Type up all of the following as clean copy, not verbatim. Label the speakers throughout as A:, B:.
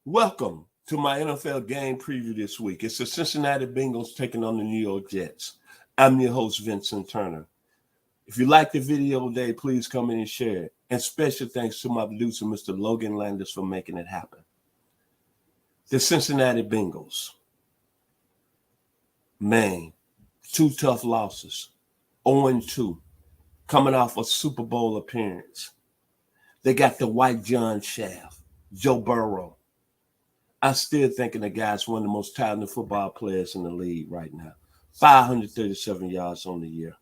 A: Welcome to my NFL game preview this week. It's the Cincinnati Bengals taking on the New York Jets. I'm your host, Vincent Turner. If you like the video today, please come in and share it. And special thanks to my producer, Mr. Logan Landis, for making it happen. The Cincinnati Bengals. Man, two tough losses. 0-2, coming off a Super Bowl appearance. They got the White John Shaft, Joe Burrow. I'm still thinking the guy's one of the most talented football players in the league right now. 537 yards on the year.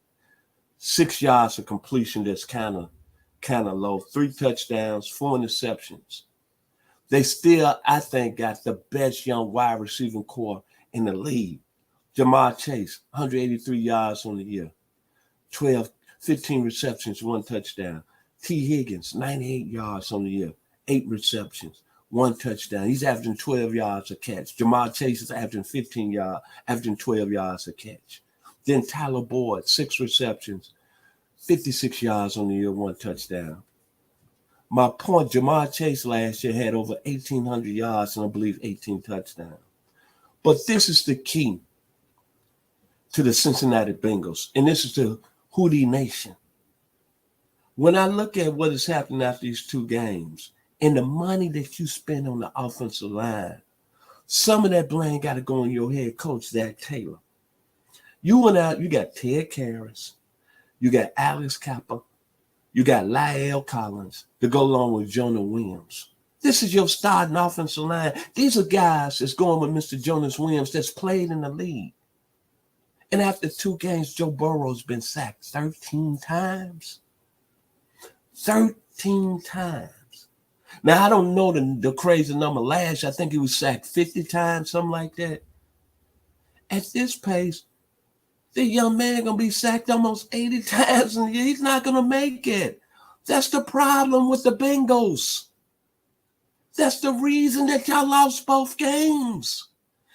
A: 6 yards of completion that's kind of low. 3 touchdowns, 4 interceptions. They still, I think, got the best young wide receiving core in the league. Jamar Chase, 183 yards on the year. 15 receptions, 1 touchdown. T. Higgins, 98 yards on the year. 8 receptions. 1 touchdown. He's averaging 12 yards a catch. Jamar Chase is averaging 12 yards a catch. Then Tyler Boyd, 6 receptions, 56 yards on the year, 1 touchdown. My point, Jamar Chase last year had over 1,800 yards and I believe 18 touchdowns. But this is the key to the Cincinnati Bengals, and this is the Hootie Nation. When I look at what is happening after these 2 games, and the money that you spend on the offensive line, some of that blame got to go on your head coach, Zach Taylor. You went out, you got Ted Karras, you got Alex Kappa, you got Lyle Collins to go along with Jonah Williams. This is your starting offensive line. These are guys that's going with Mr. Jonas Williams that's played in the league. And after 2 games, Joe Burrow's been sacked 13 times. 13 times. Now, I don't know the crazy number last year. I think he was sacked 50 times, something like that. At this pace, the young man going to be sacked almost 80 times in a year. He's not going to make it. That's the problem with the Bengals. That's the reason that y'all lost both games.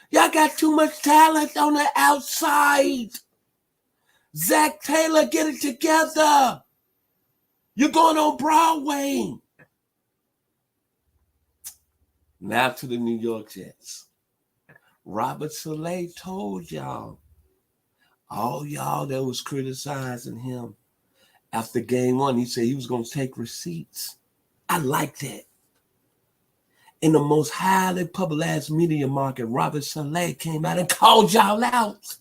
A: Y'all got too much talent on the outside. Zach Taylor, get it together. You're going on Broadway. Now to the New York Jets. Robert Saleh told y'all, all y'all that was criticizing him after game 1, he said he was going to take receipts. I like that. In the most highly publicized media market, Robert Saleh came out and called y'all out.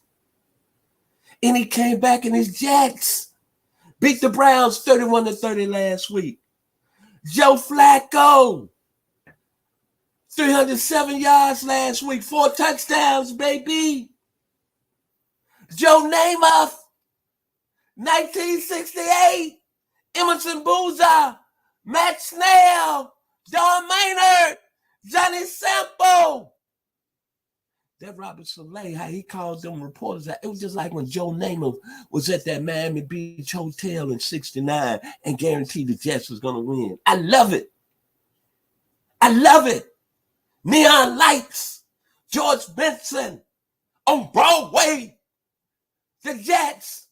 A: And he came back in his Jets. Beat the Browns 31-30 last week. Joe Flacco, 307 yards last week, 4 touchdowns, baby. Joe Namath, 1968, Emerson Boozer, Matt Snell, Don Maynard, Johnny Sample. That Robert Saleh, how he called them reporters, it was just like when Joe Namath was at that Miami Beach hotel in 69 and guaranteed the Jets was going to win. I love it. I love it. Neon lights, George Benson on Broadway, the Jets,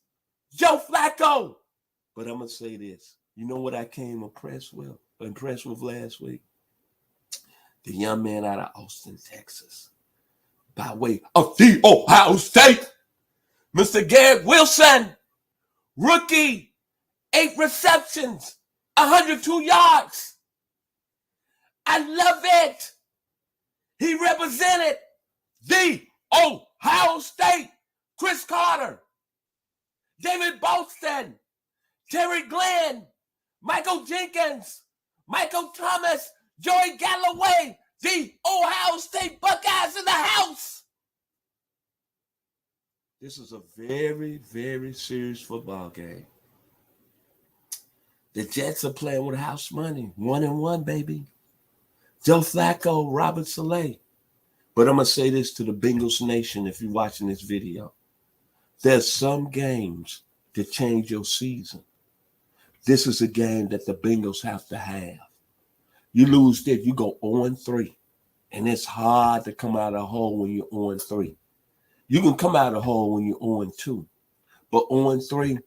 A: Joe Flacco. But I'm going to say this. You know what I came impressed with last week? The young man out of Austin, Texas, by way of the Ohio State, Mr. Garrett Wilson, rookie, 8 receptions, 102 yards. I love it. He represented the Ohio State. Chris Carter, David Boston, Terry Glenn, Michael Jenkins, Michael Thomas, Joey Galloway, the Ohio State Buckeyes in the house. This is a very, very serious football game. The Jets are playing with house money. 1-1, baby. Joe Flacco, Robert Saleh. But I'm going to say this to the Bengals Nation if you're watching this video. There's some games that change your season. This is a game that the Bengals have to have. You lose this, you go 0-3. And it's hard to come out of a hole when you're 0-3. You can come out of the hole when you're 0-2. But 0-3,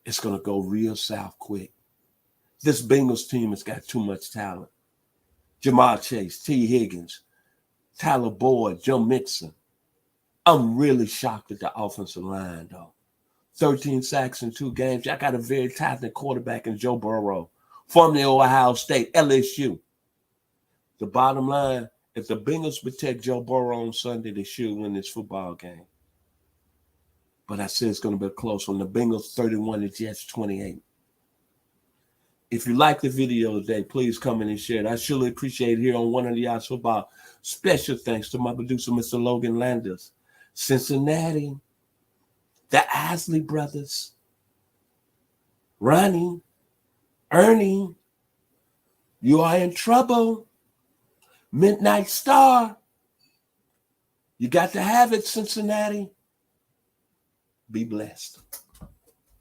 A: it's going to go real south quick. This Bengals team has got too much talent. Jamar Chase, T. Higgins, Tyler Boyd, Joe Mixon. I'm really shocked at the offensive line, though. 13 sacks in 2 games. Y'all got a very talented quarterback in Joe Burrow, formerly Ohio State, LSU. The bottom line, if the Bengals protect Joe Burrow on Sunday, they should win this football game. But I said it's going to be close one. The Bengals 31, the Jets 28. If you like the video today, please comment and share it. I surely appreciate it here on One of the Yards Football. Special thanks to my producer, Mr. Logan Landers. Cincinnati, the Isley brothers, Ronnie, Ernie, you are in trouble. Midnight Star, you got to have it, Cincinnati. Be blessed.